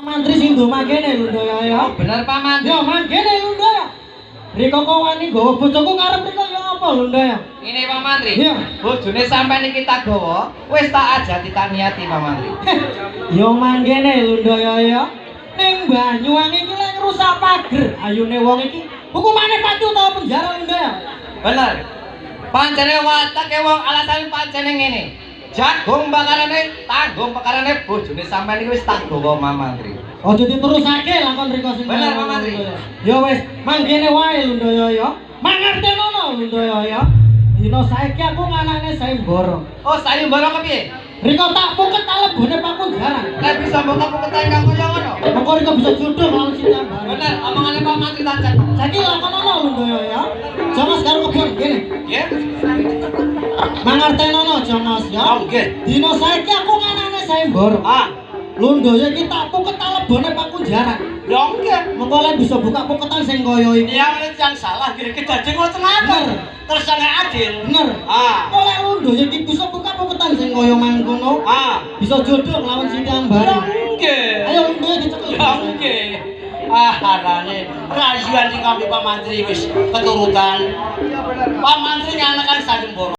mantri sing ndo mangkene lho Ndaya ya. Bener Pak Mantri. Yo mangkene lho Ndaya. Riko kok wani nggawa bojoku ngarep riko ya apa lho Ndaya? Ini Pak Mantri. Iya. Bojone sampean iki tak gawa, wis tak ajati tak niati Pak Mantri. Yo mangkene lho Ndaya ya. Ning Banyuwangi iki lek ngrusak pager, ayune wong iki hukumane pati utawa penjara lho Ndaya. Bener. Pancene watake wong alasan pancene ngene. Jagung bakarane, tanggung bakarane bojone sampean iki wis tak gawa Pak Mantri. Aja diterusake lakon riko sing. Bener Pak Mantri. Ya wis, mangkene wae lho Ndaya ya. Mangertenono lho Ndaya ya. Dina saiki aku nganane sayembara. Oh, sayembara kepiye? Riko tak puket tak lebone pakunjaran. Lek bisa mbok kepuketen kang kaya ngono. Mengko riko bisa jodoh lawan cinta. Bener, omongane Pak Mantri tak cek. Saiki lakonono lho Ndaya ya. Jongos karo kebon kene. Nggih. Mangertenono Jongos ya. Oh, nggih. Dina saiki aku nganane sayembara. Ah, Lho Ndaya iki tak puket tak lebone pakunjaran. ya nggih. Mengko lek bisa buka puketan sing kaya iki. Ya menit yang salah kira-kira dadi ngoten apa? Bener. Terus sange adil. Bener. Ah. Oleh lundo iki bisa buka puketan sing kaya mangkono. Ah. Bisa jodoh lawan Siti Ambari. Nggih. Ayo lundo dicekel. Ya nggih. Ah, arane rayuan sing kami Pak Mantri wis keturutan. Pak Mantri nyanakan sayembara.